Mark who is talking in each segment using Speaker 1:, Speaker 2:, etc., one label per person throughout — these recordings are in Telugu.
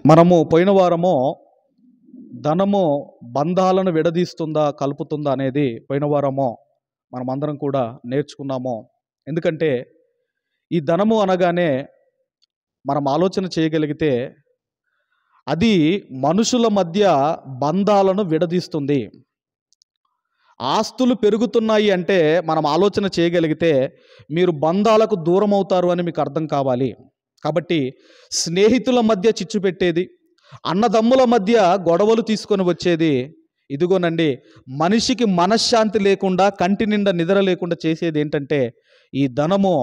Speaker 1: మనము పోయిన వారము ధనము బంధాలను విడదీస్తుందా కలుపుతుందా అనేది పోయిన వారము మనమందరం కూడా నేర్చుకున్నాము. ఎందుకంటే ఈ ధనము అనగానే మనం ఆలోచన చేయగలిగితే అది మనుషుల మధ్య బంధాలను విడదీస్తుంది. ఆస్తులు పెరుగుతున్నాయి అంటే మనం ఆలోచన చేయగలిగితే మీరు బంధాలకు దూరం అవుతారు అని మీకు అర్థం కావాలి. కాబట్టి స్నేహితుల మధ్య చిచ్చు పెట్టేది, అన్నదమ్ముల మధ్య గొడవలు తీసుకొని వచ్చేది, ఇదిగోనండి మనిషికి మనశ్శాంతి లేకుండా కంటి నిండా నిద్ర లేకుండా చేసేది ఏంటంటే ఈ ధనము.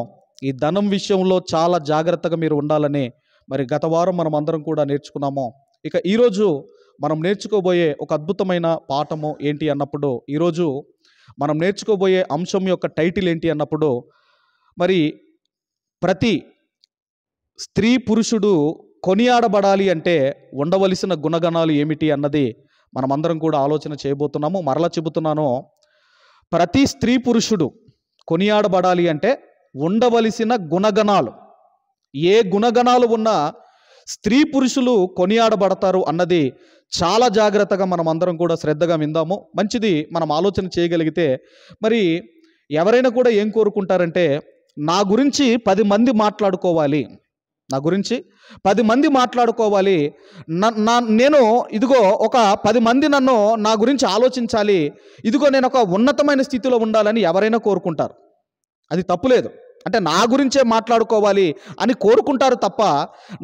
Speaker 1: ఈ ధనం విషయంలో చాలా జాగ్రత్తగా మీరు ఉండాలని మరి గత వారం మనం అందరం కూడా నేర్చుకున్నాము. ఇక ఈరోజు మనం నేర్చుకోబోయే ఒక అద్భుతమైన పాఠము ఏంటి అన్నప్పుడు, ఈరోజు మనం నేర్చుకోబోయే అంశం యొక్క టైటిల్ ఏంటి అన్నప్పుడు, మరి ప్రతి స్త్రీ పురుషుడు కొనియాడబడాలి అంటే ఉండవలసిన గుణగణాలు ఏమిటి అన్నది మనమందరం కూడా ఆలోచన చేయబోతున్నాము. మరలా చెబుతున్నాను, ప్రతి స్త్రీ పురుషుడు కొనియాడబడాలి అంటే ఉండవలసిన గుణగణాలు, ఏ గుణగణాలు ఉన్నా స్త్రీ పురుషులు కొనియాడబడతారు అన్నది చాలా జాగ్రత్తగా మనం అందరం కూడా శ్రద్ధగా విందాము. మంచిది. మనం ఆలోచన చేయగలిగితే మరి ఎవరైనా కూడా ఏం కోరుకుంటారంటే, నా గురించి 10 మంది మాట్లాడుకోవాలి, నా గురించి 10 మంది మాట్లాడుకోవాలి, నేను ఇదిగో ఒక 10 మంది నన్ను నా గురించి ఆలోచించాలి, ఇదిగో నేను ఒక ఉన్నతమైన స్థితిలో ఉండాలని ఎవరైనా కోరుకుంటారు. అది తప్పులేదు. అంటే నా గురించే మాట్లాడుకోవాలి అని కోరుకుంటారు తప్ప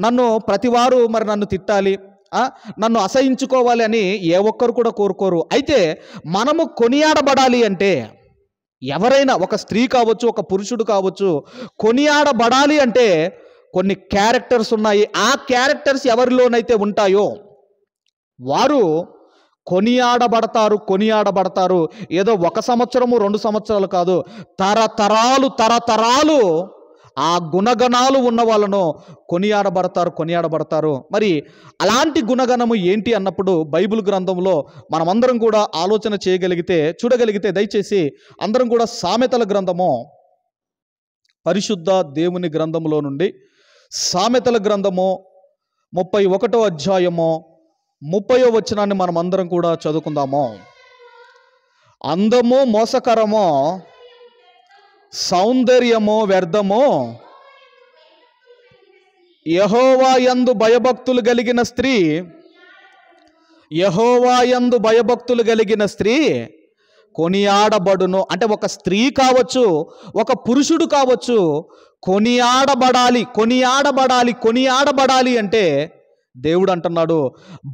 Speaker 1: నన్ను ప్రతివారు మరి నన్ను తిట్టాలి, నన్ను అసహించుకోవాలి అని ఏ ఒక్కరు కూడా కోరుకోరు. అయితే మనము కొనియాడబడాలి అంటే ఎవరైనా, ఒక స్త్రీ కావచ్చు, ఒక పురుషుడు కావచ్చు, కొనియాడబడాలి అంటే కొన్ని క్యారెక్టర్స్ ఉన్నాయి. ఆ క్యారెక్టర్స్ ఎవరిలోనైతే ఉంటాయో వారు కొనియాడబడతారు. ఏదో 1 సంవత్సరము 2 సంవత్సరాలు కాదు, తరతరాలు ఆ గుణగణాలు ఉన్న వాళ్ళను కొనియాడబడతారు. మరి అలాంటి గుణగణము ఏంటి అన్నప్పుడు బైబిల్ గ్రంథంలో మనమందరం కూడా ఆలోచన చేయగలిగితే, చూడగలిగితే దయచేసి అందరం కూడా సామెతల గ్రంథము, పరిశుద్ధ దేవుని గ్రంథంలో నుండి సామెతల గ్రంథము 31వ అధ్యాయము 30వ వచనాన్ని మనం అందరం కూడా చదువుకుందాము. అందము మోసకరమో, సౌందర్యము వ్యర్థమో, యెహోవా యందు భయభక్తులు కలిగిన స్త్రీ కొనియాడబడును. అంటే ఒక స్త్రీ కావచ్చు, ఒక పురుషుడు కావచ్చు, కొనియాడబడాలి అంటే దేవుడు అంటున్నాడు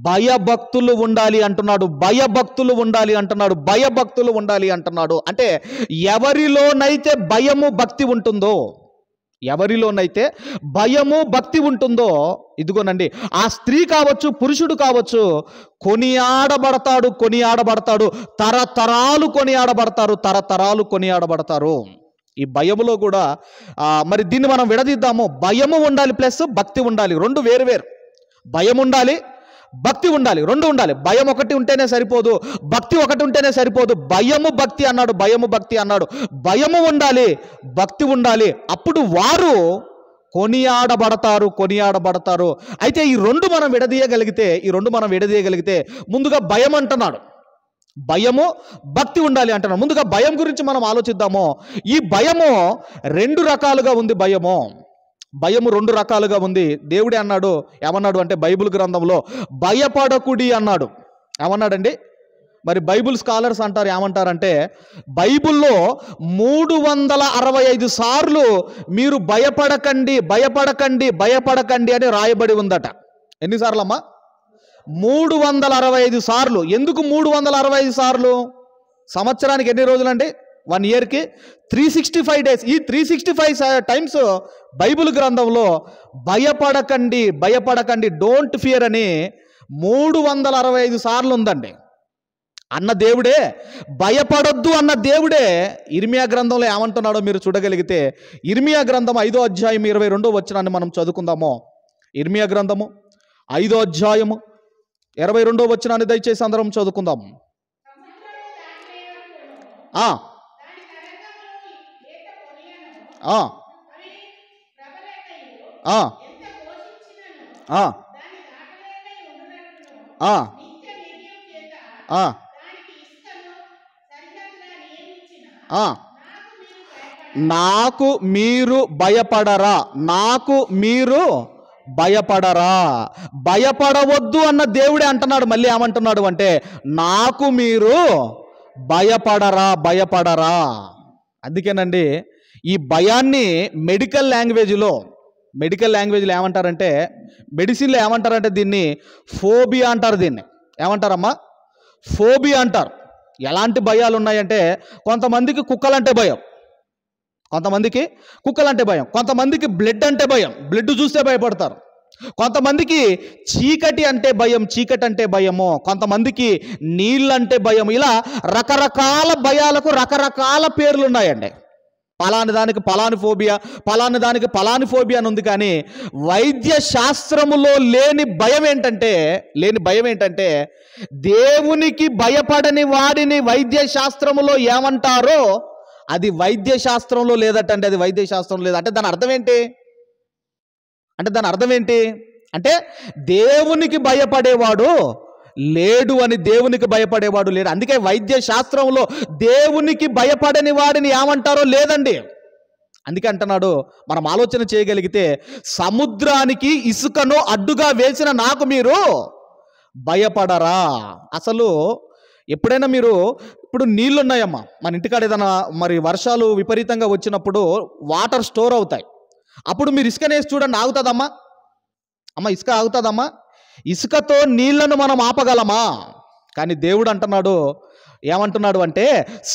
Speaker 1: భయభక్తులు ఉండాలి అంటున్నాడు. అంటే ఎవరిలోనైతే భయము భక్తి ఉంటుందో ఇదిగోనండి ఆ స్త్రీ కావచ్చు, పురుషుడు కావచ్చు, కొనియాడబడతాడు. తరతరాలు కొనియాడబడతారు. ఈ భయములో కూడా మరి దీన్ని మనం విడదీద్దాము. భయము ఉండాలి ప్లస్ భక్తి ఉండాలి, రెండు వేరు. భయం ఉండాలి, భక్తి ఉండాలి, రెండు ఉండాలి. భయం ఒకటి ఉంటేనే సరిపోదు, భక్తి ఒకటి ఉంటేనే సరిపోదు. భయము భక్తి అన్నాడు. భయము ఉండాలి, భక్తి ఉండాలి. అప్పుడు వారు కొనియాడబడతారు. అయితే ఈ రెండు మనం విడదీయగలిగితే ముందుగా భయం అంటున్నాడు, భయము భక్తి ఉండాలి అంటున్నాడు. ముందుగా భయం గురించి మనం ఆలోచిద్దాము. ఈ భయము 2 రకాలుగా ఉంది. భయము 2 రకాలుగా ఉంది. దేవుడే అన్నాడు, ఏమన్నాడు అంటే బైబిల్ గ్రంథంలో భయపడకుడి అన్నాడు. ఏమన్నాడండి? మరి బైబిల్ స్కాలర్స్ అంటారు, ఏమంటారంటే బైబిల్లో 365 సార్లు మీరు భయపడకండి అని రాయబడి ఉందట. ఎన్నిసార్లు అమ్మా? 365 సార్లు. ఎందుకు 365 సార్లు? సంవత్సరానికి ఎన్ని రోజులండి? 1 ఇయర్కి 365 డేస్. ఈ 365 టైమ్స్ బైబిల్ గ్రంథంలో భయపడకండి డోంట్ ఫియర్ అని 365 సార్లు ఉందండి. అన్న దేవుడే, భయపడొద్దు అన్న దేవుడే ఇర్మియా గ్రంథంలో ఏమంటున్నాడో మీరు చూడగలిగితే, ఇర్మియా గ్రంథం 5వ అధ్యాయం 22వ వచనాన్ని మనం చదువుకుందాము. ఇర్మియా గ్రంథము 5వ అధ్యాయము 22వ వచనాన్ని దయచేసి అందరం చదువుకుందాం. ఆ, ఆ, ఆ. నాకు మీరు భయపడరా? నాకు మీరు భయపడరా? భయపడవద్దు అన్న దేవుడే అంటున్నాడు. మళ్ళీ ఏమంటున్నాడు అంటే నాకు మీరు భయపడరా, భయపడరా. అందుకేనండి ఈ భయాన్ని మెడికల్ లాంగ్వేజ్లో ఏమంటారంటే, మెడిసిన్లో ఏమంటారంటే దీన్ని ఫోబియా అంటారు. దీన్ని ఏమంటారమ్మా? ఫోబియా అంటారు. ఎలాంటి భయాలు ఉన్నాయంటే, కొంతమందికి కుక్కలంటే భయం, కొంతమందికి కొంతమందికి బ్లడ్ అంటే భయం, బ్లడ్ చూస్తే భయపడతారు. కొంతమందికి చీకటి అంటే భయము, కొంతమందికి నీళ్ళంటే భయం. ఇలా రకరకాల భయాలకు రకరకాల పేర్లు ఉన్నాయండి. పలాని దానికి పలాని ఫోబియా, పలాని దానికి పలాని ఫోబియా అని ఉంది. కానీ వైద్య శాస్త్రములో లేని భయం ఏంటంటే దేవునికి భయపడని వాడిని వైద్య శాస్త్రములో ఏమంటారో అది వైద్య శాస్త్రంలో లేదటండి. అది వైద్య శాస్త్రం లేదు అంటే దాని అర్థం ఏంటి అంటే దేవునికి భయపడేవాడు లేడు అని, దేవునికి భయపడేవాడు లేడు. అందుకే వైద్య శాస్త్రంలో దేవునికి భయపడని వాడిని ఏమంటారో లేదండి. అందుకే అంటున్నాడు, మనం ఆలోచన చేయగలిగితే సముద్రానికి ఇసుకను అడ్డుగా వేసిన నాకు మీరు భయపడరా? అసలు ఎప్పుడైనా మీరు, ఇప్పుడు నీళ్ళు ఉన్నాయమ్మా మన ఇంటికాడ, ఏదైనా మరి వర్షాలు విపరీతంగా వచ్చినప్పుడు వాటర్ స్టోర్ అవుతాయి. అప్పుడు మీరు ఇసుకనేసి చూడండి, ఆగుతుందమ్మా? ఇసుక ఆగుతుందమ్మా? ఇసుకతో నీళ్లను మనం ఆపగలమా? కానీ దేవుడు అంటున్నాడు, ఏమంటున్నాడు అంటే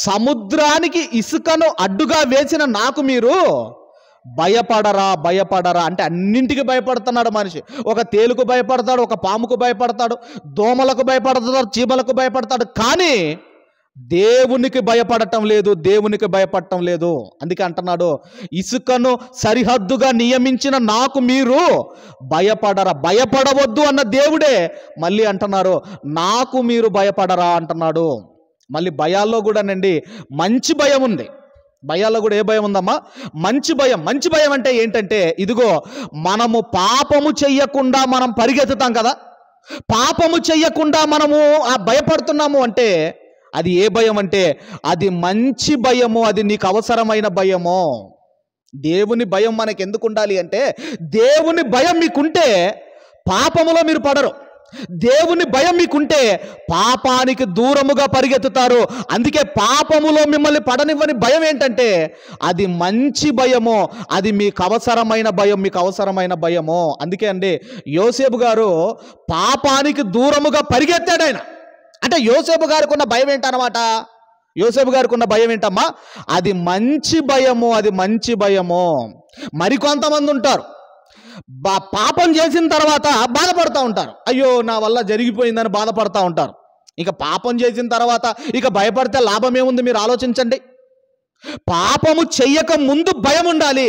Speaker 1: సముద్రానికి ఇసుకను అడ్డుగా వేసిన నాకు మీరు భయపడరా అంటే అన్నింటికి భయపడుతున్నాడు మనిషి. ఒక తేలుకు భయపడతాడు, ఒక పాముకు భయపడతాడు, దోమలకు భయపడతాడు, చీమలకు భయపడతాడు, కానీ దేవునికి భయపడటం లేదు. అందుకే అంటున్నాడు, ఇసుకను సరిహద్దుగా నియమించిన నాకు మీరు భయపడవద్దు అన్న దేవుడే మళ్ళీ అంటున్నారు నాకు మీరు భయపడరా అంటున్నాడు. మళ్ళీ భయాల్లో కూడానండి మంచి భయం ఉంది. భయాల్లో కూడా ఏ భయం ఉందమ్మా? మంచి భయం అంటే ఏంటంటే, ఇదిగో మనము పాపము చెయ్యకుండా మనం పరిగెత్తుతాం కదా, పాపము చెయ్యకుండా మనము భయపడుతున్నాము అంటే అది ఏ భయం అంటే అది మంచి భయము, అది నీకు అవసరమైన భయము. దేవుని భయం మనకు ఎందుకు ఉండాలి అంటే, దేవుని భయం మీకుంటే పాపములో మీరు పడరు. దేవుని భయం మీకుంటే పాపానికి దూరముగా పరిగెత్తుతారు. అందుకే పాపములో మిమ్మల్ని పడనివ్వని భయం ఏంటంటే అది మంచి భయము, అది మీకు అవసరమైన భయము. అందుకే అండి యోసేపు గారు పాపానికి దూరముగా పరిగెత్తాడు ఆయన. అంటే యోసేపు గారికి ఉన్న భయం ఏంటన్నమాట? అది మంచి భయము. మరికొంతమంది ఉంటారు, పాపం చేసిన తర్వాత బాధపడుతూ ఉంటారు. అయ్యో నా వల్ల జరిగిపోయిందని బాధపడుతూ ఉంటారు. ఇక పాపం చేసిన తర్వాత ఇక భయపడితే లాభం ఏముంది? మీరు ఆలోచించండి. పాపము చెయ్యక ముందు భయం ఉండాలి,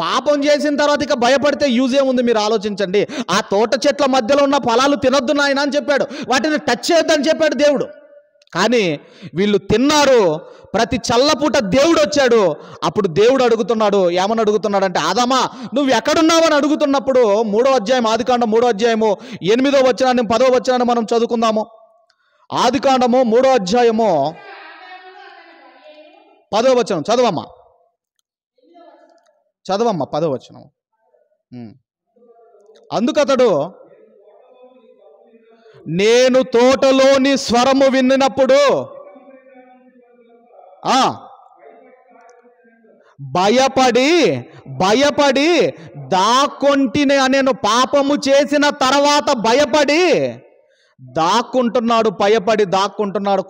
Speaker 1: పాపం చేసిన తర్వాత ఇక భయపడితే యూజ్ ఏముంది? మీరు ఆలోచించండి. ఆ తోట చెట్ల మధ్యలో ఉన్న ఫలాలు తినొద్దు నాయన అని చెప్పాడు, వాటిని టచ్ చేయొద్దని చెప్పాడు దేవుడు. కానీ వీళ్ళు తిన్నారు. ప్రతి చల్లపూట దేవుడు వచ్చాడు. అప్పుడు దేవుడు అడుగుతున్నాడు, ఏమని అడుగుతున్నాడంటే, ఆదామా నువ్వు ఎక్కడున్నావని అడుగుతున్నప్పుడు 3వ అధ్యాయం ఆదికాండం 3వ అధ్యాయము 8వ వచనాన్ని 10వ వచనాన్ని మనం చదువుకుందాము. ఆదికాండము 3వ అధ్యాయము 10వ వచనం చదవమ్మా 10వ వచనం. అందుకతడు, నేను తోటలోని స్వరము విన్నప్పుడు భయపడి దాక్కొంటిని. నేను పాపము చేసిన తర్వాత భయపడి దాక్కుంటున్నాడు.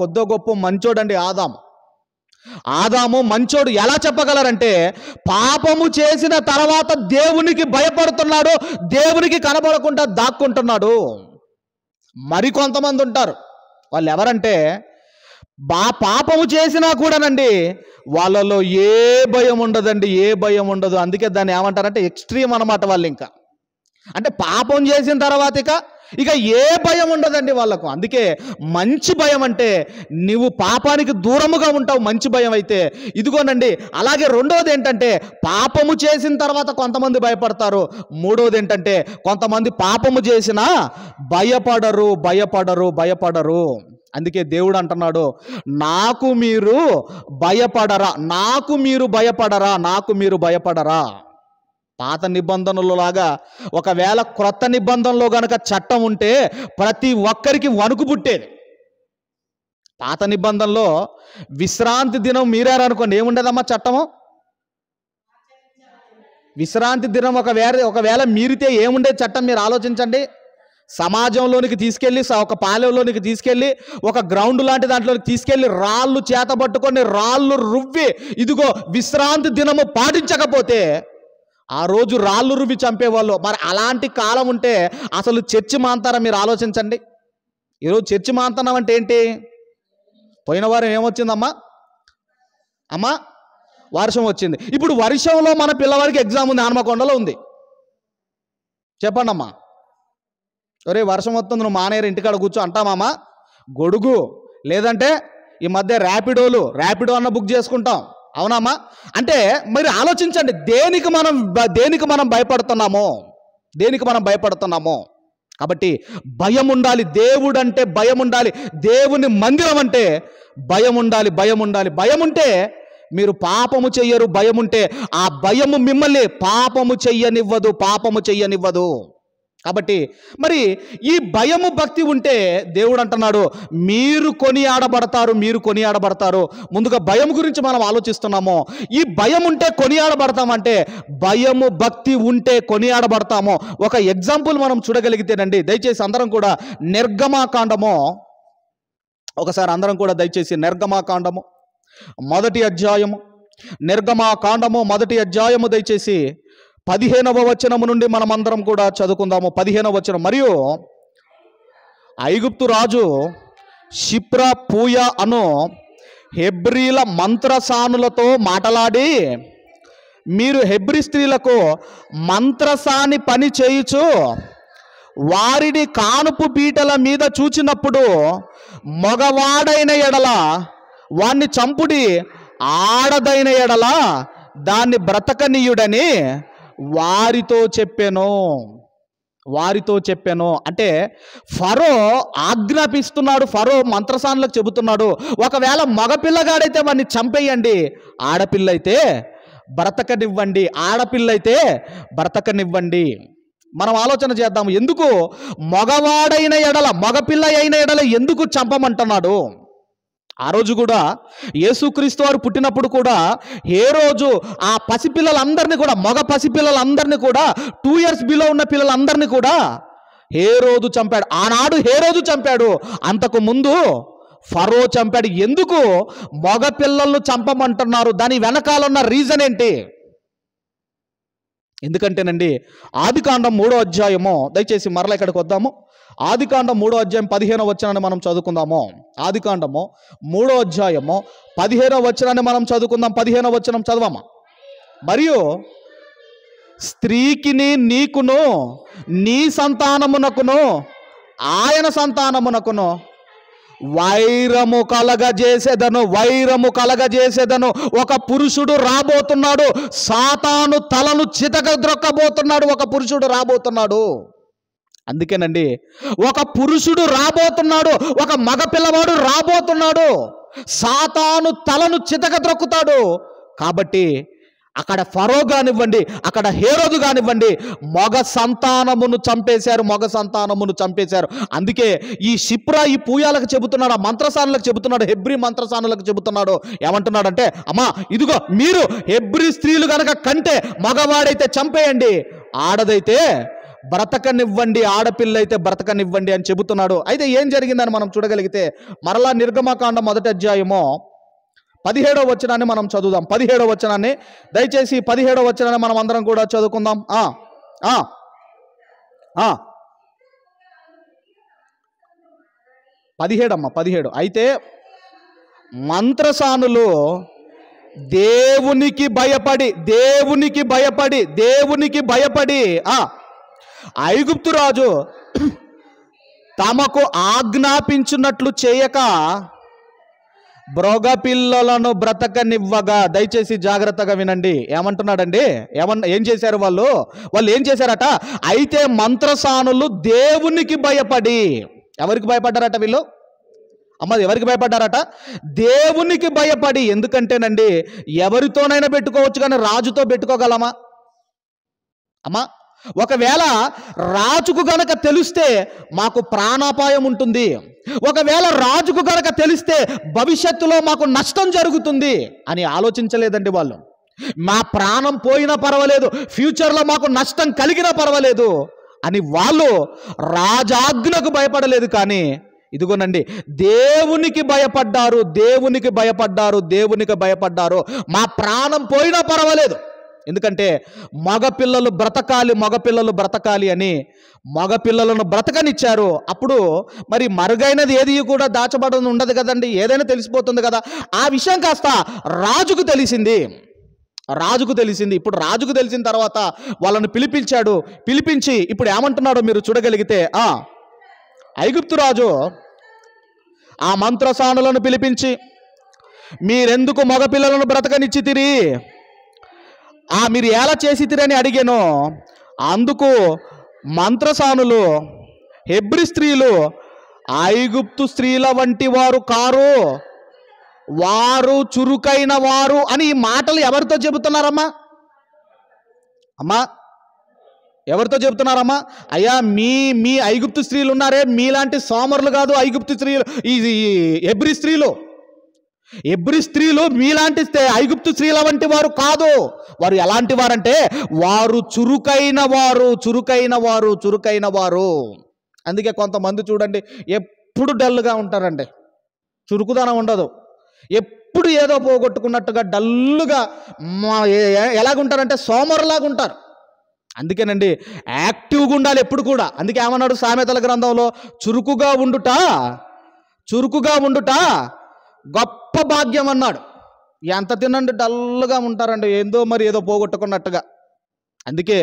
Speaker 1: కొద్దో గొప్ప మంచోడండి ఆదాము మంచోడు. ఎలా చెప్పగలరంటే, పాపము చేసిన తర్వాత దేవునికి భయపడుతున్నాడు, దేవునికి కనబడకుండా దాక్కుంటున్నాడు. మరికొంతమంది ఉంటారు, వాళ్ళు ఎవరంటే పాపము చేసినా కూడానండి వాళ్ళలో ఏ భయం ఉండదు. అందుకే దాన్ని ఏమంటారంటే ఎక్స్ట్రీమ్ అన్నమాట. వాళ్ళు ఇంకా అంటే పాపం చేసిన తర్వాత ఇక ఇక ఏ భయం ఉండదండి వాళ్ళకు. అందుకే మంచి భయం అంటే నువ్వు పాపానికి దూరముగా ఉంటావు, మంచి భయం అయితే. ఇదిగోనండి, అలాగే రెండోది ఏంటంటే పాపము చేసిన తర్వాత కొంతమంది భయపడతారు. మూడోది ఏంటంటే కొంతమంది పాపము చేసినా భయపడరు. అందుకే దేవుడు అంటున్నాడు, నాకు మీరు భయపడరా. పాత నిబంధనలో లాగా ఒకవేళ క్రొత్త నిబంధనలో గనక చట్టం ఉంటే ప్రతి ఒక్కరికి వణుకు పుట్టేది. పాత నిబంధనలో విశ్రాంతి దినం మీరారనుకోండి, ఏముండదమ్మా చట్టము? విశ్రాంతి దినం ఒకవేళ మీరితే ఏముండేది చట్టం? మీరు ఆలోచించండి. సమాజంలోనికి తీసుకెళ్ళి, ఒక పాలెంలోనికి తీసుకెళ్ళి, ఒక గ్రౌండ్ లాంటి దాంట్లోకి తీసుకెళ్ళి రాళ్ళు చేతబట్టుకొని రాళ్ళు రువ్వి, ఇదిగో విశ్రాంతి దినము పాటించకపోతే ఆ రోజు రాళ్ళు రువ్వి చంపేవాళ్ళు. మరి అలాంటి కాలం ఉంటే అసలు చర్చి మాంతారా? మీరు ఆలోచించండి. ఈరోజు చర్చి మాంతనం అంటే ఏంటి? పోయిన వారం ఏమొచ్చిందమ్మా? వర్షం వచ్చింది. ఇప్పుడు వర్షంలో మన పిల్లవాడికి ఎగ్జామ్ ఉంది, హనుమకొండలో ఉంది. చెప్పండి అమ్మా, ఒరే వర్షం వస్తుంది, నువ్వు మానేరు ఇంటికాడ కూర్చో అంటామమ్మా? గొడుగు లేదంటే ఈ మధ్య ర్యాపిడో అన్న బుక్ చేసుకుంటాం, అవునమ్మా? అంటే మరి ఆలోచించండి, దేనికి మనం భయపడుతున్నామో? కాబట్టి భయం ఉండాలి. దేవుడు అంటే భయం ఉండాలి. దేవుని మందిరం అంటే భయం ఉండాలి. భయం ఉంటే మీరు పాపము చెయ్యరు. భయం ఉంటే ఆ భయము మిమ్మల్ని పాపము చెయ్యనివ్వదు. కాబట్టి మరి ఈ భయము భక్తి ఉంటే దేవుడు అంటున్నాడు, మీరు కొనియాడబడతారు. ముందుగా భయం గురించి మనం ఆలోచిస్తున్నాము. ఈ భయం ఉంటే కొనియాడబడతామంటే భయము భక్తి ఉంటే కొనియాడబడతాము. ఒక ఎగ్జాంపుల్ మనం చూడగలిగితేనండి, దయచేసి అందరం కూడా నిర్గమాకాండము ఒకసారి అందరం కూడా దయచేసి నిర్గమాకాండము మొదటి అధ్యాయము దయచేసి 15వ వచనము నుండి మనం అందరం కూడా చదువుకుందాము. 15వ వచనం. మరియు ఐగుప్తు రాజు షిప్రా పూయ అను హెబ్రీల మంత్రసానులతో మాటలాడి, మీరు హెబ్రీ స్త్రీలకు మంత్రసాని పని చేయుచు వారిని కానుపు పీటల మీద చూచినప్పుడు మగవాడైన ఎడల వాణ్ణి చంపుడి, ఆడదైన ఎడల దాన్ని బ్రతకనీయుడని వారితో చెప్పాను. అంటే ఫరో ఆజ్ఞాపిస్తున్నాడు, ఫరో మంత్రసానులకు చెబుతున్నాడు, ఒకవేళ మగపిల్లగాడైతే వాడిని చంపేయండి, ఆడపిల్లైతే బ్రతకనివ్వండి. మనం ఆలోచన చేద్దాము, ఎందుకు మగపిల్ల అయిన ఎడల ఎందుకు చంపమంటున్నాడు? ఆ రోజు కూడా యేసుక్రీస్తు వారు పుట్టినప్పుడు కూడా హేరోదు ఆ పసిపిల్లలందరినీ కూడా, మగ పసిపిల్లలందరినీ కూడా, 2 years బిలో ఉన్న పిల్లలందరినీ కూడా హేరోదు చంపాడు. ఆనాడు హేరోదు చంపాడు, అంతకు ముందు ఫరో చంపాడు. ఎందుకు మగ పిల్లలను చంపమంటున్నారు? దాని వెనకాలన్న రీజన్ ఏంటి? ఎందుకంటేనండి ఆదికాండం 3వ అధ్యాయము, దయచేసి మరలా ఇక్కడికి వద్దాము. ఆదికాండం 3వ అధ్యాయం 15వ వచనాన్ని మనం చదువుకుందాము. ఆదికాండము 3వ అధ్యాయము 15వ వచనాన్ని మనం చదువుకుందాం. 15వ వచనం చదవమా. మరియు స్త్రీకిని నీకును నీ సంతానమునకును ఆయన సంతానమునకును వైరము కలగజేసేదను. ఒక పురుషుడు రాబోతున్నాడు, సాతాను తలను చితకద్రొక్కబోతున్నాడు. ఒక పురుషుడు రాబోతున్నాడు. అందుకేనండి, ఒక పురుషుడు రాబోతున్నాడు, ఒక మగ పిల్లవాడు రాబోతున్నాడు, సాతాను తలను చితకద్రొక్కుతాడు. కాబట్టి అక్కడ ఫరో కానివ్వండి, అక్కడ హేరోదు కానివ్వండి, మగ సంతానమును చంపేశారు. అందుకే ఈ షిప్రా ఈ పూయాలకు చెబుతున్నాడు, ఆ మంత్రసానులకు చెబుతున్నాడు, హెబ్రీ మంత్రసానులకు చెబుతున్నాడు. ఏమంటున్నాడంటే, అమ్మా ఇదిగో మీరు హెబ్రీ స్త్రీలు గనక కంటే మగవాడైతే చంపేయండి, ఆడదైతే బ్రతకనివ్వండి, ఆడపిల్లైతే బ్రతకనివ్వండి అని చెబుతున్నాడు. అయితే ఏం జరిగిందని మనం చూడగలిగితే మరలా నిర్గమకాండం 1వ అధ్యాయము 17వ వచనాన్ని మనం చదువుదాం. 17వ వచనాన్ని దయచేసి 17వ వచనాన్ని మనం అందరం కూడా చదువుకుందాం. 17. అయితే మంత్రసానులు దేవునికి భయపడి ఐగుప్తు రాజు తమకు ఆజ్ఞాపించున్నట్లు చేయక మృగపిల్లలను బ్రతకనివ్వగా. దయచేసి జాగ్రత్తగా వినండి, ఏమంటున్నాడండి? ఏం చేశారు వాళ్ళు ఏం చేశారట? అయితే మంత్రసానులు దేవునికి భయపడి. ఎవరికి భయపడ్డారట వీళ్ళు? ఎవరికి భయపడ్డారట? దేవునికి భయపడి. ఎందుకంటేనండి, ఎవరితోనైనా పెట్టుకోవచ్చు కానీ రాజుతో పెట్టుకోగలమా? ఒకవేళ రాజుకు గనక తెలిస్తే మాకు ప్రాణాపాయం ఉంటుంది, ఒకవేళ రాజుకు గనక తెలిస్తే భవిష్యత్తులో మాకు నష్టం జరుగుతుంది అని ఆలోచించలేదండి వాళ్ళు. మా ప్రాణం పోయినా పర్వాలేదు, ఫ్యూచర్లో మాకు నష్టం కలిగినా పర్వాలేదు అని వాళ్ళు రాజాజ్ఞకు భయపడలేదు. కానీ ఇదిగోనండి, దేవునికి భయపడ్డారు, దేవునికి భయపడ్డారు, దేవునికి భయపడ్డారు. మా ప్రాణం పోయినా పర్వాలేదు, ఎందుకంటే మగపిల్లలు బ్రతకాలి అని మగపిల్లలను బ్రతకనిచ్చారు. అప్పుడు మరి మరుగైనది ఏది కూడా దాచబడి ఉండదు కదండి, ఏదైనా తెలిసిపోతుంది కదా. ఆ విషయం కాస్త రాజుకు తెలిసింది. ఇప్పుడు రాజుకు తెలిసిన తర్వాత వాళ్ళను పిలిపించి ఇప్పుడు ఏమంటున్నాడో మీరు చూడగలిగితే, ఐగుప్తు రాజు ఆ మంత్రసానులను పిలిపించి, మీరెందుకు మగపిల్లలను బ్రతకనిచ్చితిరి, మీరు ఎలా చేసితిరని అడిగాను. అందుకు మంత్రసానులు, హెబ్రీ స్త్రీలు ఐగుప్తు స్త్రీల వంటి వారు కారు, వారు చురుకైన వారు అని ఈ మాటలు ఎవరితో చెబుతున్నారమ్మా? ఎవరితో చెబుతున్నారమ్మా? అయ్యా, మీ ఐగుప్తు స్త్రీలు ఉన్నారే, మీలాంటి సోమరులు కాదు ఐగుప్తు స్త్రీలు, ఈ హెబ్రీ స్త్రీలు మీలాంటి ఐగుప్తు స్త్రీల వంటి వారు కాదు. వారు ఎలాంటి వారంటే వారు చురుకైన వారు. అందుకే కొంతమంది చూడండి, ఎప్పుడు డల్గా ఉంటారండి, చురుకుదనం ఉండదు, ఎప్పుడు ఏదో పోగొట్టుకున్నట్టుగా డల్లుగా ఎలాగుంటారంటే సోమరులాగా ఉంటారు. అందుకేనండి యాక్టివ్గా ఉండాలి ఎప్పుడు కూడా. అందుకే ఏమన్నాడు సామెతల గ్రంథంలో, చురుకుగా ఉండుట గొప్ప భాగ్యం అన్నాడు. ఎంత తినండి డల్గా ఉంటారండి, ఏదో పోగొట్టుకున్నట్టుగా. అందుకే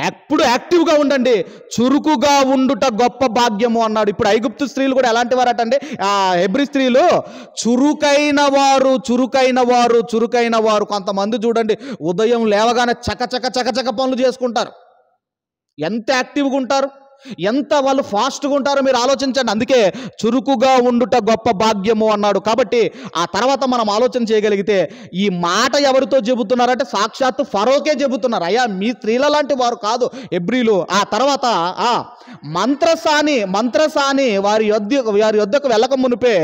Speaker 1: ఎప్పుడు యాక్టివ్గా ఉండండి, చురుకుగా ఉండుట గొప్ప భాగ్యము అన్నాడు. ఇప్పుడు ఐగుప్తు స్త్రీలు కూడా ఎలాంటి వారటండి? హెబ్రీ స్త్రీలు చురుకైన వారు. కొంతమంది చూడండి, ఉదయం లేవగానే చకచక పనులు చేసుకుంటారు. ఎంత యాక్టివ్గా ఉంటారు, ఎంత వాళ్ళు ఫాస్ట్గా ఉంటారో మీరు ఆలోచించండి. అందుకే చురుకుగా ఉండుట గొప్ప భాగ్యము అన్నాడు. కాబట్టి ఆ తర్వాత మనం ఆలోచన చేయగలిగితే ఈ మాట ఎవరితో చెబుతున్నారంటే సాక్షాత్తు ఫరోకే చెబుతున్నారు. అయ్యా, మీ స్త్రీల లాంటి వారు కాదు హెబ్రీలు. ఆ తర్వాత మంత్రసాని వారి యొద్దకు వెళ్ళక మునిపే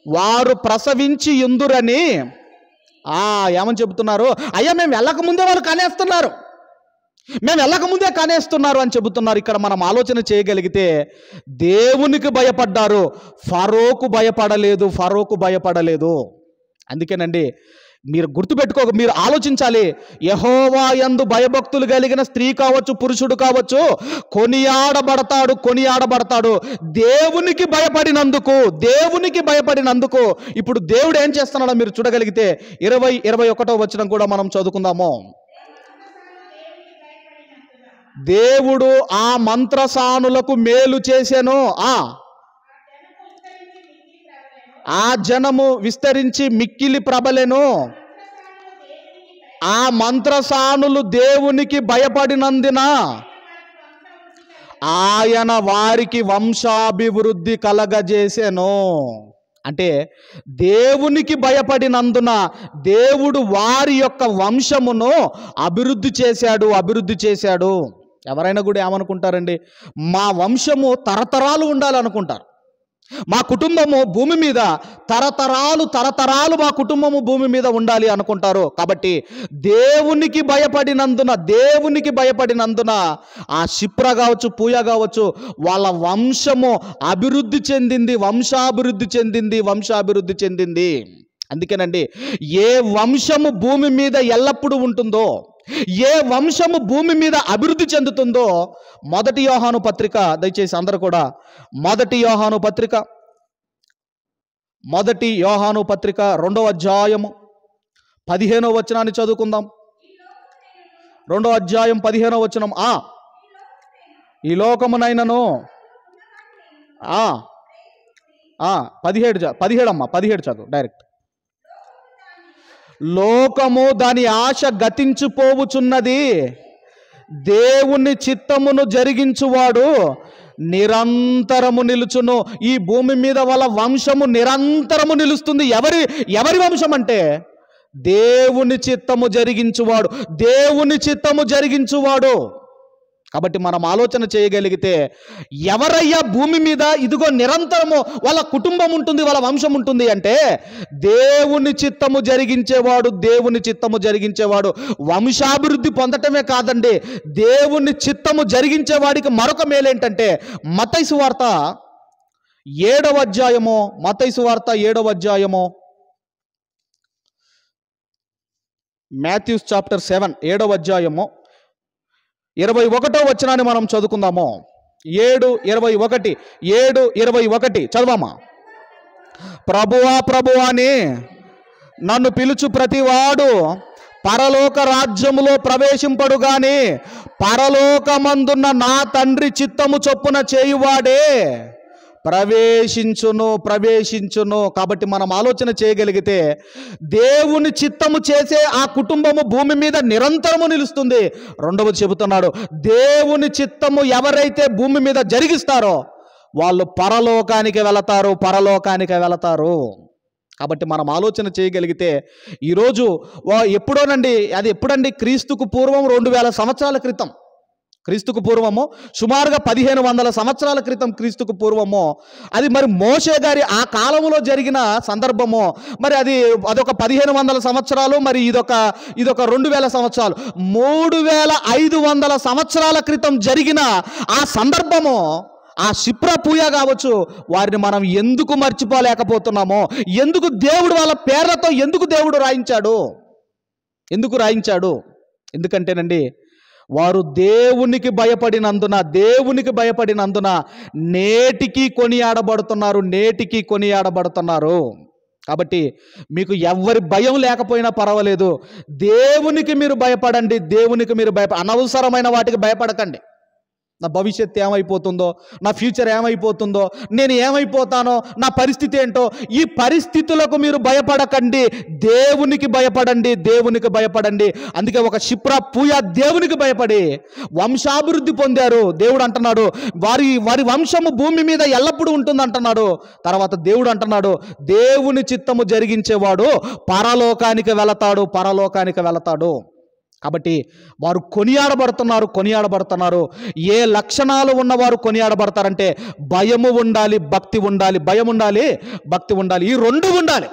Speaker 1: వారు ప్రసవించి యుందురని ఏమని చెబుతున్నారు? అయ్యా, మేము వెళ్ళకముందే వాళ్ళు కనేస్తున్నారు అని చెబుతున్నారు. ఇక్కడ మనం ఆలోచన చేయగలిగితే దేవునికి భయపడ్డారు, ఫరోకు భయపడలేదు. అందుకేనండి మీరు మీరు ఆలోచించాలి. యెహోవా యందు భయభక్తులు కలిగిన స్త్రీ కావచ్చు, పురుషుడు కావచ్చు, కొనియాడబడతాడు దేవునికి భయపడినందుకు. ఇప్పుడు దేవుడు ఏం చేస్తున్నాడో మీరు చూడగలిగితే 20-21 వచనం కూడా మనం చదువుకుందాము. దేవుడు ఆ మంత్రసానులకు మేలు చేసెను, ఆ జనము విస్తరించి మిక్కిలి ప్రబలెను. ఆ మంత్రసానులు దేవునికి భయపడినందున ఆయన వారికి వంశాభివృద్ధి కలగజేసెను. అంటే దేవునికి భయపడినందున దేవుడు వారి యొక్క వంశమును అభివృద్ధి చేశాడు. ఎవరైనా కూడా ఏమనుకుంటారండి? మా వంశము తరతరాలు ఉండాలనుకుంటారు. మా కుటుంబము భూమి మీద తరతరాలు మా కుటుంబము భూమి మీద ఉండాలి అనుకుంటారు. కాబట్టి దేవునికి భయపడినందున ఆ షిప్ర కావచ్చు, పూయ కావచ్చు, వాళ్ళ వంశము వంశాభివృద్ధి చెందింది. అందుకేనండి ఏ వంశము భూమి మీద ఎల్లప్పుడూ ఉంటుందో, ఏ వంశము భూమి మీద అభివృద్ధి చెందుతుందో, మొదటి యోహాను పత్రిక, దయచేసి అందరూ కూడా మొదటి యోహాను పత్రిక 2వ అధ్యాయము 15వ వచనాన్ని చదువుకుందాం. 2వ అధ్యాయం 15వ వచనం. ఈ లోకమునైనను 17 చదువు డైరెక్ట్. లోకము దాని ఆశ గతించిపోవుచున్నది, దేవుని చిత్తమును జరిగించువాడు నిరంతరము నిలుచును. ఈ భూమి మీద వాళ్ళ వంశము నిరంతరము నిలుస్తుంది. ఎవరి వంశం అంటే దేవుని చిత్తము జరిగించువాడు, దేవుని చిత్తము జరిగించువాడు. కాబట్టి మనం ఆలోచన చేయగలిగితే ఎవరయ్యా భూమి మీద ఇదిగో నిరంతరము వాళ్ళ కుటుంబం ఉంటుంది, వాళ్ళ వంశం ఉంటుంది అంటే దేవుని చిత్తము జరిగించేవాడు. దేవుని చిత్తము జరిగించేవాడు వంశాభివృద్ధి పొందటమే కాదండి, దేవుని చిత్తము జరిగించేవాడికి మరొక మేలేంటంటే మత్తయి సువార్త 7వ అధ్యాయము, మత్తయి సువార్త 7వ అధ్యాయము, మాథ్యూస్ చాప్టర్ 7 7వ అధ్యాయము 21వ వచనాన్ని మనం చదువుకుందాము. 7:21 చదవమా. ప్రభువా ప్రభువా అని నన్ను పిలుచు ప్రతివాడు పరలోక రాజ్యములో ప్రవేశింపడు గాని పరలోకమందున్న నా తండ్రి చిత్తము చొప్పున చేయువాడే ప్రవేశించును. కాబట్టి మనం ఆలోచన చేయగలిగితే దేవుని చిత్తము చేసే ఆ కుటుంబము భూమి మీద నిరంతరము నిలుస్తుంది. రెండవది చెబుతున్నాడు, దేవుని చిత్తము ఎవరైతే భూమి మీద జరిగిస్తారో వాళ్ళు పరలోకానికి వెళతారు. కాబట్టి మనం ఆలోచన చేయగలిగితే ఈరోజు ఎప్పుడండి క్రీస్తుకు పూర్వం 2000 సంవత్సరాల క్రితం, క్రీస్తుకు పూర్వము సుమారుగా 1500 సంవత్సరాల క్రితం క్రీస్తుకు పూర్వము అది మరి మోషే గారి ఆ కాలంలో జరిగిన సందర్భము. మరి అదొక 1500 సంవత్సరాలు, మరి ఇదొక 2000 సంవత్సరాలు, 3500 సంవత్సరాల క్రితం జరిగిన ఆ సందర్భము, ఆ శిప్రా పూయ కావచ్చు, వారిని మనం ఎందుకు మర్చిపోలేకపోతున్నామో, ఎందుకు దేవుడు వాళ్ళ పేర్లతో ఎందుకు దేవుడు రాయించాడు? ఎందుకంటేనండి వారు దేవునికి భయపడినందున నేటికి కొనియాడబడుతున్నారు. కాబట్టి మీకు ఎవరి భయం లేకపోయినా పర్వాలేదు, దేవునికి మీరు భయపడండి. అనవసరమైన వాటికి భయపడకండి. నా భవిష్యత్తు ఏమైపోతుందో, నా ఫ్యూచర్ ఏమైపోతుందో, నేను ఏమైపోతానో, నా పరిస్థితి ఏంటో, ఈ పరిస్థితులకు మీరు భయపడకండి. దేవునికి భయపడండి. అందుకే ఒక శిప్రా పూయ దేవునికి భయపడి వంశాభివృద్ధి పొందారు. దేవుడు అంటున్నాడు వారి వంశము భూమి మీద ఎల్లప్పుడూ ఉంటుంది అంటున్నాడు. తర్వాత దేవుడు అంటున్నాడు, దేవుని చిత్తము జరిగించేవాడు పరలోకానికి వెళతాడు. కాబట్టి వారు కొనియాడబడుతున్నారు. ఏ లక్షణాలు ఉన్నవారు కొనియాడబడతారంటే భయము ఉండాలి, భక్తి ఉండాలి. ఈ రెండు ఉండాలి.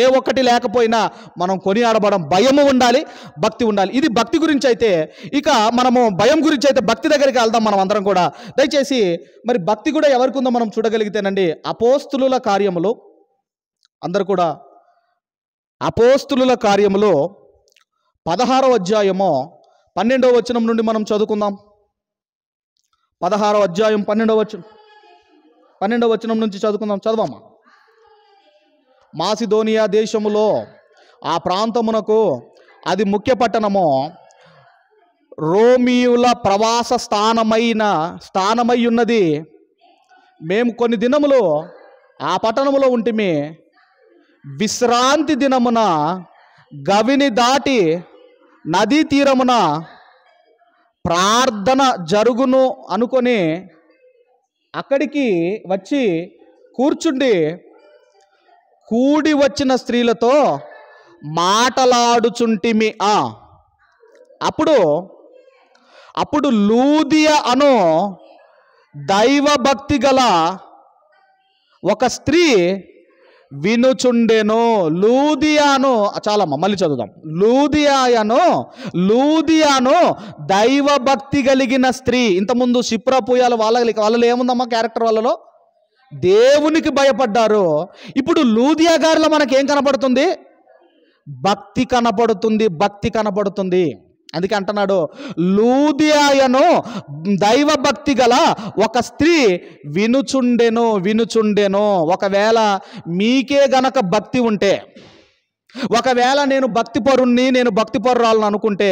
Speaker 1: ఏ ఒక్కటి లేకపోయినా మనం కొనియాడబడం. భయము ఉండాలి, భక్తి ఉండాలి. ఇది భక్తి గురించి అయితే. ఇక మనము భయం గురించి అయితే భక్తి దగ్గరికి వెళ్దాం మనం అందరం కూడా. దయచేసి మరి భక్తి కూడా ఎవరికి ఉందో మనం చూడగలిగితేనండి, అపోస్తులుల కార్యములు అందరూ కూడా అపోస్తులుల కార్యములు 16వ అధ్యాయము 12వ వచనం నుండి మనం చదువుకుందాం. 16వ అధ్యాయం 12వ వచనం నుంచి చదవమ్మా. మాసిదోనియా దేశములో ఆ ప్రాంతమునకు అది ముఖ్య పట్టణము, రోమియుల ప్రవాస స్థానమై ఉన్నది. మేము కొన్ని దినములు ఆ పట్టణములో ఉంటిమి. విశ్రాంతి దినమున గవిని దాటి నదీ తీరమున ప్రార్థన జరుగును అనుకొని అక్కడికి వచ్చి కూడి వచ్చిన స్త్రీలతో మాటలాడుచుంటిమి. అప్పుడు లూదియా అను దైవభక్తి గల ఒక స్త్రీ వినుచుండెను. లూదియాను, చాలమ్మా మళ్ళీ చదువుదాం. లూదియాను దైవభక్తి కలిగిన స్త్రీ. ఇంతకుముందు శిప్రా పూయాలు వాళ్ళలో ఏముందమ్మా క్యారెక్టర్? వాళ్ళలో దేవునికి భయపడ్డారు. ఇప్పుడు లూదియా గారిలో మనకేం కనపడుతుంది? భక్తి కనపడుతుంది. అందుకే అంటున్నాడు, లూదియాను దైవభక్తి గల ఒక స్త్రీ వినుచుండెను. ఒకవేళ మీకే గనక భక్తి ఉంటే, ఒకవేళ నేను భక్తిపరుణ్ణి, నేను భక్తిపరురాలను అనుకుంటే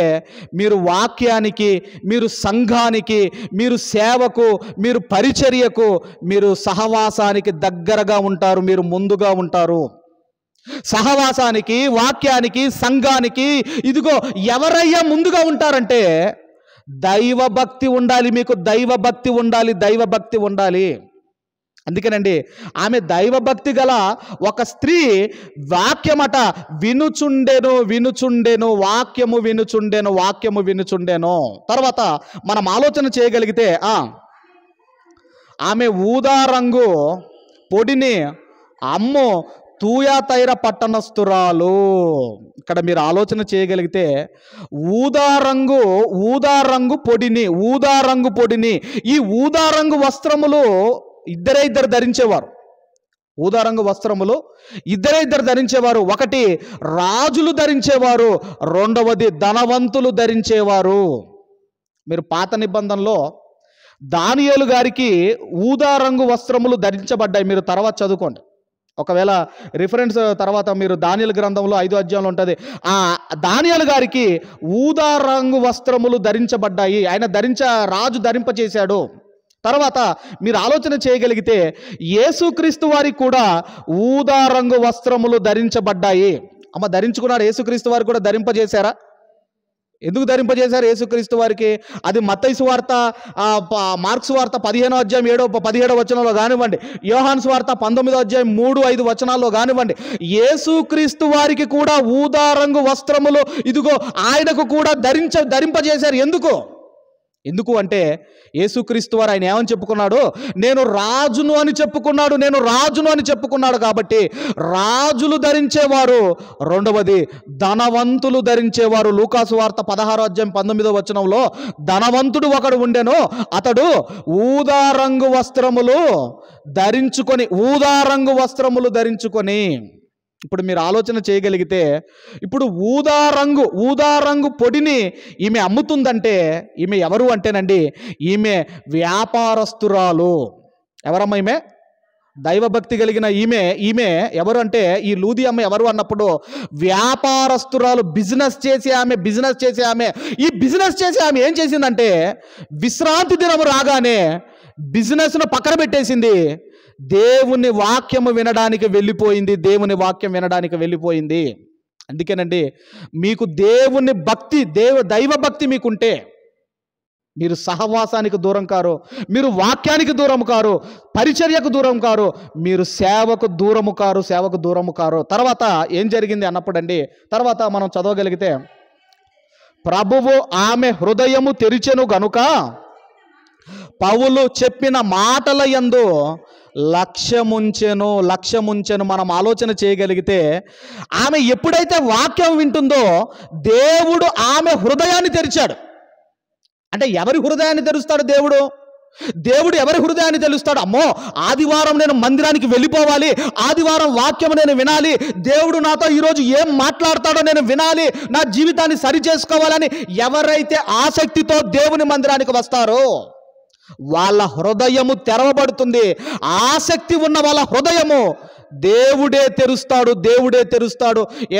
Speaker 1: మీరు వాక్యానికి, మీరు సంఘానికి, మీరు సేవకు, మీరు పరిచర్యకు, మీరు సహవాసానికి దగ్గరగా ఉంటారు, మీరు ముందుగా ఉంటారు. సహవాసానికి, వాక్యానికి, సంఘానికి ఇదిగో ఎవరయ్యా ముందుగా ఉంటారంటే దైవభక్తి ఉండాలి. మీకు దైవభక్తి ఉండాలి, దైవభక్తి ఉండాలి. అందుకేనండి ఆమె దైవభక్తి గల ఒక స్త్రీ వాక్యమట వినుచుండెను, వినుచుండెను, వాక్యము వినుచుండెను, వాక్యము వినుచుండెను. తర్వాత మనం ఆలోచన చేయగలిగితే ఆమె ఊదా రంగు పొడిని అమ్మో తూయాతైర పట్టణస్థురాలు. ఇక్కడ మీరు ఆలోచన చేయగలిగితే ఊదా రంగు పొడిని ఈ ఊదా రంగు వస్త్రములు ఇద్దరు ధరించేవారు. ఊదా రంగు వస్త్రములు ఇద్దరు ధరించేవారు. ఒకటి రాజులు ధరించేవారు, రెండవది ధనవంతులు ధరించేవారు. మీరు పాత నిబంధనలో దానియేలు గారికి ఊదా రంగు వస్త్రములు ధరించబడ్డాయి. మీరు తర్వాత చదువుకోండి. ఒకవేళ రిఫరెన్స్ తర్వాత మీరు దానియేలు గ్రంథంలో 5వ అధ్యాయంలో ఉంటుంది. దానియేలు గారికి ఊదా రంగు వస్త్రములు ధరించబడ్డాయి. రాజు ధరింపచేశాడు. తర్వాత మీరు ఆలోచన చేయగలిగితే యేసుక్రీస్తు వారికి కూడా ఊదా రంగు వస్త్రములు ధరించబడ్డాయి. ధరించుకున్నారు. యేసుక్రీస్తు వారికి కూడా ధరింపజేశారా? ఎందుకు ధరింపజేశారు యేసుక్రీస్తు వారికి? అది మత్తయి సువార్త, మార్క్స్ వార్త 15వ అధ్యాయం 17వ వచనంలో కానివ్వండి, యోహాను సువార్త 19వ అధ్యాయం 3-5 వచనాల్లో కానివ్వండి, యేసుక్రీస్తు వారికి కూడా ఊదా రంగు వస్త్రములు ఇదిగో ఆయనకు కూడా ధరింపజేశారు. ఎందుకు అంటే యేసుక్రీస్తు వారు ఆయన ఏమని చెప్పుకున్నాడు? నేను రాజును అని చెప్పుకున్నాడు. కాబట్టి రాజులు ధరించేవారు, రెండవది ధనవంతులు ధరించేవారు. లూకాసు వార్త 16వ అధ్యాయం 19వ వచనంలో ధనవంతుడు ఒకడు ఉండెను, అతడు ఊదా రంగు వస్త్రములు ధరించుకొని. ఇప్పుడు మీరు ఆలోచన చేయగలిగితే ఇప్పుడు ఊదా రంగు పొడిని ఈమె అమ్ముతుందంటే ఈమె ఎవరు అంటేనండి, ఈమె వ్యాపారస్తురాలు. ఎవరమ్మా ఈమె? దైవభక్తి కలిగిన ఈమె ఎవరు అంటే ఈ లూది అమ్మ ఎవరు అన్నప్పుడు వ్యాపారస్తురాలు. బిజినెస్ చేసే ఆమె ఈ బిజినెస్ చేసే ఆమె ఏం చేసిందంటే విశ్రాంతి దినం రాగానే బిజినెస్ను పక్కన పెట్టేసింది, దేవుని వాక్యం వినడానికి వెళ్ళిపోయింది. అందుకేనండి మీకు దేవుని భక్తి, దైవభక్తి మీకుంటే మీరు సహవాసానికి దూరం కారు, మీరు వాక్యానికి దూరం కారు, పరిచర్యకు దూరం కారు, మీరు సేవకు దూరము కారు. తర్వాత ఏం జరిగింది అన్నప్పుడండి, తర్వాత మనం చదవగలిగితే ప్రభువు ఆమె హృదయము తెరిచెను గనుక పౌలు చెప్పిన మాటల యందు లక్ష్యముంచెను. మనం ఆలోచన చేయగలిగితే ఆమె ఎప్పుడైతే వాక్యం వింటుందో దేవుడు ఆమె హృదయాన్ని తెరిచాడు. అంటే ఎవరి హృదయాన్ని తెరుస్తాడు దేవుడు ఎవరి హృదయాన్ని తెలుస్తాడు? అమ్మో ఆదివారం నేను మందిరానికి వెళ్ళిపోవాలి, ఆదివారం వాక్యం నేను వినాలి, దేవుడు నాతో ఈరోజు ఏం మాట్లాడతాడో నేను వినాలి, నా జీవితాన్ని సరి చేసుకోవాలని ఎవరైతే ఆసక్తితో దేవుని మందిరానికి వస్తారో వాళ్ళ హృదయము తెరవబడుతుంది. ఆసక్తి ఉన్న వాళ్ళ హృదయము దేవుడే తెరుస్తాడు.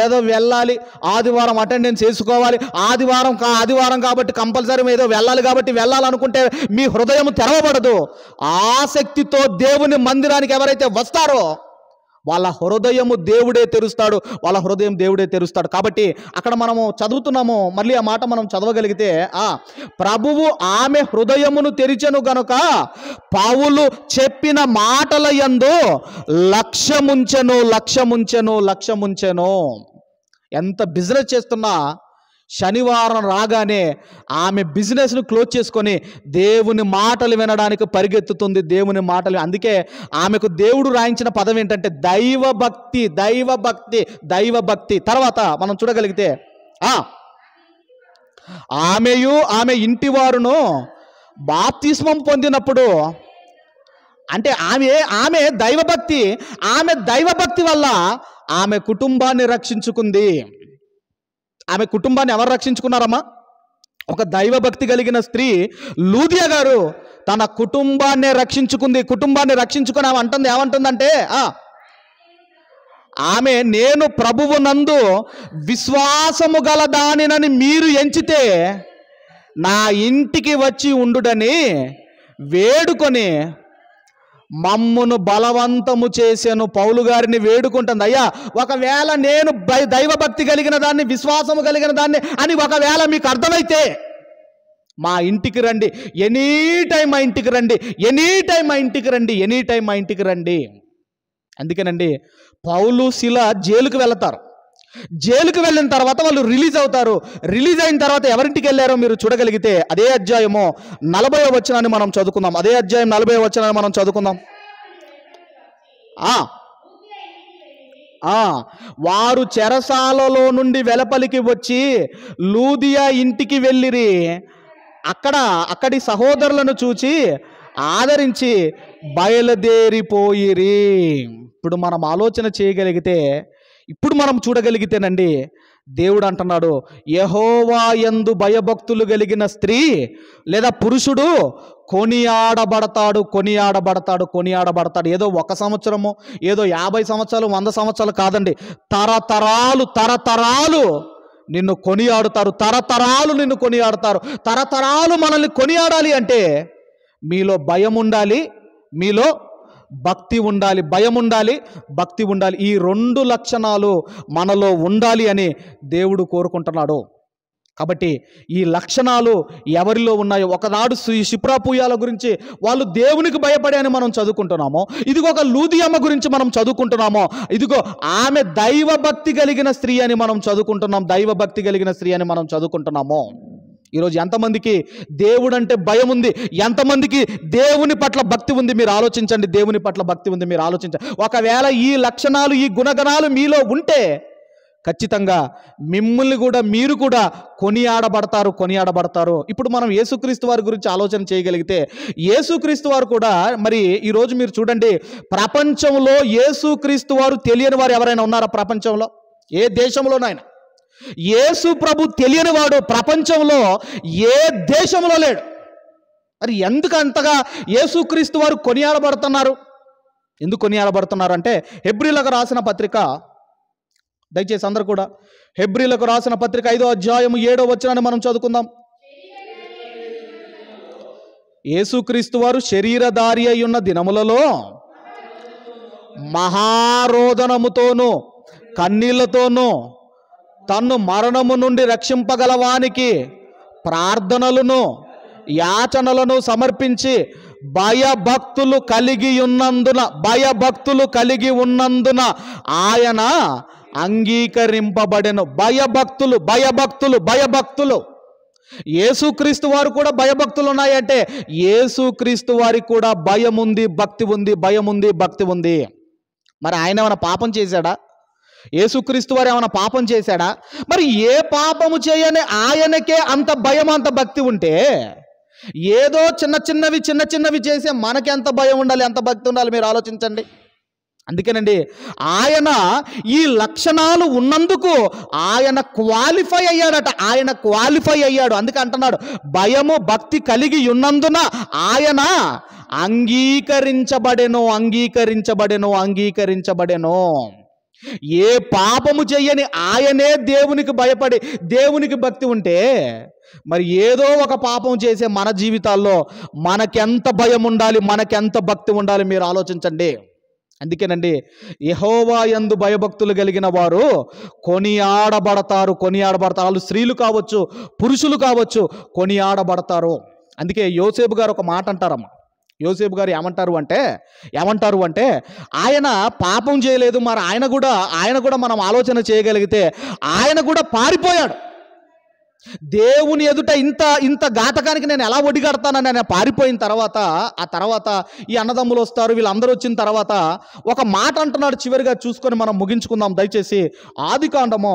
Speaker 1: ఏదో వెళ్ళాలి, ఆదివారం అటెండెన్స్ చేసుకోవాలి, ఆదివారం కాబట్టి కంపల్సరీ ఏదో వెళ్ళాలి కాబట్టి వెళ్ళాలనుకుంటే మీ హృదయం తెరవబడదు. ఆసక్తితో దేవుని మందిరానికి ఎవరైతే వస్తారో వాళ్ళ హృదయం దేవుడే తెరుస్తాడు. కాబట్టి అక్కడ మనము చదువుతున్నాము, మళ్ళీ ఆ మాట మనం చదవగలిగితే ప్రభువు ఆమె హృదయమును తెరిచెను గనుక పౌలు చెప్పిన మాటల యందు లక్ష్యముంచెను. ఎంత బిజినెస్ చేస్తున్నా శనివారం రాగానే ఆమె బిజినెస్ను క్లోజ్ చేసుకొని దేవుని మాటలు వినడానికి పరిగెత్తుతుంది. అందుకే ఆమెకు దేవుడు రాయించిన పదం ఏంటంటే దైవభక్తి. తర్వాత మనం చూడగలిగితే ఆమె ఇంటి వారును బాప్తిస్మం పొందినప్పుడు, అంటే ఆమె దైవభక్తి వల్ల ఆమె కుటుంబాన్ని రక్షించుకుంది. ఆమె కుటుంబాన్ని ఎవరు రక్షించుకున్నారమ్మా? ఒక దైవభక్తి కలిగిన స్త్రీ లూదియా గారు తన కుటుంబాన్ని రక్షించుకుని ఆమె ఏమంటుందంటే ఆమె నేను ప్రభువునందు విశ్వాసము గల దానినని మీరు ఎంచితే నా ఇంటికి వచ్చి ఉండుడని వేడుకొని మమ్మును బలవంతము చేశాను. పౌలు గారిని వేడుకుంటుంది, అయ్యా ఒకవేళ నేను దైవభక్తి కలిగిన దాన్ని, విశ్వాసము కలిగిన దాన్ని అని ఒకవేళ మీకు అర్థమైతే మా ఇంటికి రండి, ఎనీ టైం మా ఇంటికి రండి, ఎనీ టైం మా ఇంటికి రండి, ఎనీ టైం మా ఇంటికి రండి. అందుకేనండి పౌలు శిల జైలుకు వెళతారు. జైలుకు వెళ్ళిన తర్వాత వాళ్ళు రిలీజ్ అవుతారు. రిలీజ్ అయిన తర్వాత ఎవరింటికి వెళ్ళారో మీరు చూడగలిగితే అదే అధ్యాయము 40వ వచనాన్ని మనం చదువుకుందాం. అదే అధ్యాయం 40వ వచనాన్ని మనం చదువుకుందాం. వారు చెరసాలలో నుండి వెలుపలికి వచ్చి లూదియా ఇంటికి వెళ్ళిరి. అక్కడి సహోదరులను చూచి ఆదరించి బయలుదేరిపోయిరి. ఇప్పుడు మనం ఆలోచన చేయగలిగితే, ఇప్పుడు మనం చూడగలిగితేనండి, దేవుడు అంటున్నాడు, యెహోవా యందు భయభక్తులు కలిగిన స్త్రీ లేదా పురుషుడు కొనియాడబడతాడు, కొనియాడబడతాడు, కొనియాడబడతాడు. ఏదో 1 సంవత్సరము, ఏదో 50 సంవత్సరాలు, 100 సంవత్సరాలు కాదండి, తరతరాలు తరతరాలు నిన్ను కొనియాడుతారు, తరతరాలు నిన్ను కొనియాడుతారు. తరతరాలు మనల్ని కొనియాడాలి అంటే మీలో భయం ఉండాలి, మీలో భక్తి ఉండాలి. భయం ఉండాలి, భక్తి ఉండాలి. ఈ 2 లక్షణాలు మనలో ఉండాలి అని దేవుడు కోరుకుంటున్నాడు. కాబట్టి ఈ లక్షణాలు ఎవరిలో ఉన్నాయో, ఒకనాడు షిప్రాపూయాల గురించి వాళ్ళు దేవునికి భయపడే అని మనం చదువుకుంటున్నాము. ఇదిగో ఒక లూదియమ్మ గురించి మనం చదువుకుంటున్నాము. ఇదిగో ఆమె దైవభక్తి కలిగిన స్త్రీ అని మనం చదువుకుంటున్నాం. దైవభక్తి కలిగిన స్త్రీ అని మనం చదువుకుంటున్నాము. ఈరోజు ఎంతమందికి దేవుడు అంటే భయం ఉంది, ఎంతమందికి దేవుని పట్ల భక్తి ఉంది? మీరు ఆలోచించండి. దేవుని పట్ల భక్తి ఉంది, మీరు ఆలోచించండి. ఒకవేళ ఈ లక్షణాలు, ఈ గుణగణాలు మీలో ఉంటే ఖచ్చితంగా మిమ్మల్ని కూడా, మీరు కూడా కొనియాడబడతారు, కొనియాడబడతారు. ఇప్పుడు మనం యేసుక్రీస్తు వారి గురించి ఆలోచన చేయగలిగితే, యేసుక్రీస్తు వారు కూడా మరి ఈరోజు మీరు చూడండి, ప్రపంచంలో యేసుక్రీస్తు వారు తెలియని వారు ఎవరైనా ఉన్నారా? ప్రపంచంలో ఏ దేశంలోనైనా యేసు ప్రభు తెలియని వాడు ప్రపంచంలో ఏ దేశంలో లేడు. మరి ఎందుకు అంతగా యేసుక్రీస్తు వారు కొనియాడబడుతున్నారు? ఎందుకు కొనియాడబడుతున్నారు అంటే, హెబ్రీలకు రాసిన పత్రిక, దయచేసి అందరూ కూడా హెబ్రీలకు రాసిన పత్రిక 5వ అధ్యాయము 7వ వచనాన్ని మనం చదువుకుందాం. యేసుక్రీస్తు వారు శరీరధారి అయి ఉన్న దినములలో మహారోదనముతోనూ కన్నీళ్లతోనూ తన్ను మరణము నుండి రక్షింపగలవానికి ప్రార్థనలను యాచనలను సమర్పించి భయభక్తులు కలిగి ఉన్నందున ఆయన అంగీకరింపబడెను. భయభక్తులు యేసుక్రీస్తు వారు కూడా భయభక్తులు ఉన్నాయంటే, యేసుక్రీస్తు వారికి కూడా భయం ఉంది, భక్తి ఉంది. భయం ఉంది, భక్తి ఉంది. మరి ఆయన ఏమైనా పాపం చేశాడా? యేసుక్రీస్తు వారు ఏమైనా పాపం చేశాడా? మరి ఏ పాపము చేయని ఆయనకే అంత భయం, అంత భక్తి ఉంటే, ఏదో చిన్న చిన్నవి చేసే మనకి ఎంత భయం ఉండాలి, ఎంత భక్తి ఉండాలి? మీరు ఆలోచించండి. అందుకేనండి ఆయన ఈ లక్షణాలు ఉన్నందుకు ఆయన క్వాలిఫై అయ్యాడట. ఆయన క్వాలిఫై అయ్యాడు. అందుకే అంటున్నాడు, భయము భక్తి కలిగి ఉన్నందున ఆయన అంగీకరించబడెను. ఏ పాపము చెయ్యని ఆయనే దేవునికి భయపడి, దేవునికి భక్తి ఉంటే, మరి ఏదో ఒక పాపం చేసే మన జీవితాల్లో మనకెంత భయం ఉండాలి, మనకెంత భక్తి ఉండాలి? మీరు ఆలోచించండి. అందుకేనండి యెహోవా యందు భయభక్తులు కలిగిన వారు కొనియాడబడతారు. వాళ్ళు స్త్రీలు కావచ్చు, పురుషులు కావచ్చు, కొనియాడబడతారు. అందుకే యోసేపు గారు ఒక మాట అంటారమ్మా. యోసేపు గారు ఏమంటారు అంటే ఆయన పాపం చేయలేదు. మరి ఆయన కూడా మనం ఆలోచన చేయగలిగితే ఆయన కూడా పారిపోయాడు. దేవుని ఎదుట ఇంత ఘాతకానికి నేను ఎలా ఒడిగడతానని ఆయన పారిపోయిన తర్వాత, ఆ తర్వాత ఈ అన్నదమ్ములు వస్తారు, వీళ్ళందరూ వచ్చిన తర్వాత ఒక మాట అంటున్నాడు. చివరిగా చూసుకొని మనం ముగించుకుందాం దయచేసి. ఆదికాండం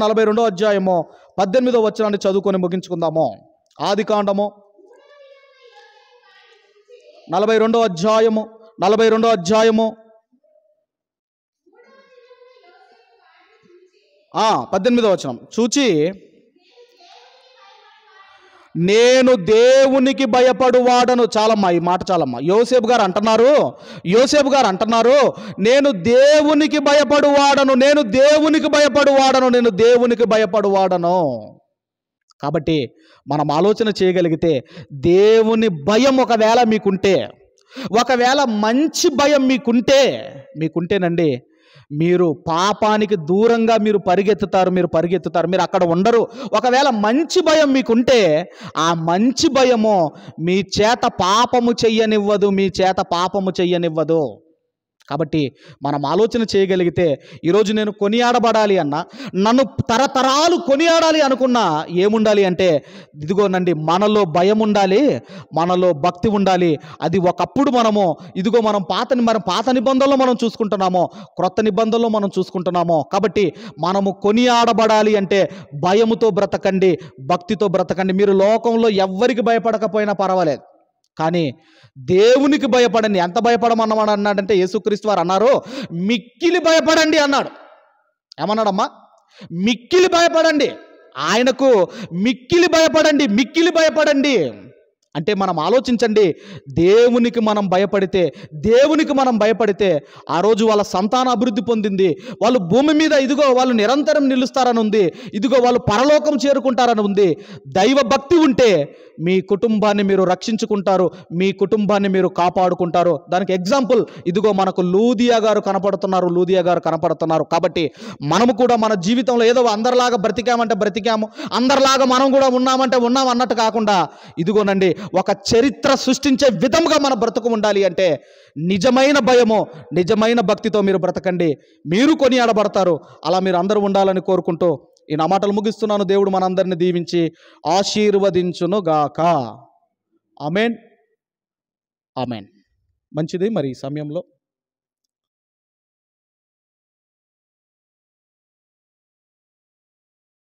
Speaker 1: 42వ అధ్యాయము 18వ వచనాన్ని చదువుకొని ముగించుకుందాము. ఆదికాండము 42వ అధ్యాయము 18వ వచనం చూచి, నేను దేవునికి భయపడువాడను. చాలమ్మా, ఈ మాట చాలమ్మా. యోసేపు గారు అంటున్నారు, నేను దేవునికి భయపడువాడను, నేను దేవునికి భయపడువాడను, నేను దేవునికి భయపడువాడను. కాబట్టి మనం ఆలోచన చేయగలిగితే, దేవుని భయం ఒకవేళ మీకుంటే, ఒకవేళ మంచి భయం మీకుంటేనండి, మీరు పాపానికి దూరంగా మీరు పరిగెత్తుతారు, మీరు అక్కడ ఉండరు. ఒకవేళ మంచి భయం మీకుంటే, ఆ మంచి భయము మీ చేత పాపము చెయ్యనివ్వదు. కాబట్టి మనం ఆలోచన చేయగలిగితే, ఈరోజు నేను కొనియాడబడాలి అన్నా, నన్ను తరతరాలు కొనియాడాలి అనుకున్నా ఏముండాలి అంటే, ఇదిగోనండి, మనలో భయం ఉండాలి, మనలో భక్తి ఉండాలి. అది ఒకప్పుడు మనం పాత నిబంధనలో మనం చూసుకుంటున్నామో, క్రొత్త నిబంధనలో మనం చూసుకుంటున్నామో. కాబట్టి మనము కొనియాడబడాలి అంటే భయముతో బ్రతకండి, భక్తితో బ్రతకండి. మీరు లోకంలో ఎవ్వరికి భయపడకపోయినా పర్వాలేదు, కానీ దేవునికి భయపడండి. ఎంత భయపడమన్నమాట అన్నాడంటే, యేసుక్రీస్తు వారు అన్నారు, మిక్కిలి భయపడండి అన్నాడు. ఏమన్నాడమ్మా? మిక్కిలి భయపడండి. ఆయనకు మిక్కిలి భయపడండి అంటే మనం ఆలోచించండి, దేవునికి మనం భయపడితే ఆ రోజు వాళ్ళ సంతాన అభివృద్ధి పొందింది, వాళ్ళు భూమి మీద వాళ్ళు నిరంతరం నిలుస్తారని ఉంది, వాళ్ళు పరలోకం చేరుకుంటారని ఉంది. దైవ భక్తి ఉంటే మీ కుటుంబాన్ని మీరు రక్షించుకుంటారు, మీ కుటుంబాన్ని మీరు కాపాడుకుంటారు. దానికి ఎగ్జాంపుల్ మనకు లూదియా గారు కనపడుతున్నారు. కాబట్టి మనము కూడా మన జీవితంలో ఏదో అందరిలాగా బ్రతికాము, అందరిలాగా మనం కూడా ఉన్నాం అన్నట్టు కాకుండా, ఇదిగోనండి, ఒక చరిత్ర సృష్టించే విధంగా మన బ్రతుకు ఉండాలి అంటే నిజమైన భయము, నిజమైన భక్తితో మీరు బ్రతకండి, మీరు కొనియాడబడతారు. అలా మీరు అందరూ ఉండాలని కోరుకుంటూ ఈ నా మాటలు ముగిస్తున్నాను. దేవుడు మనందరిని దీవించి ఆశీర్వదించును గాక. ఆమేన్. మంచిది. మరి ఈ సమయంలో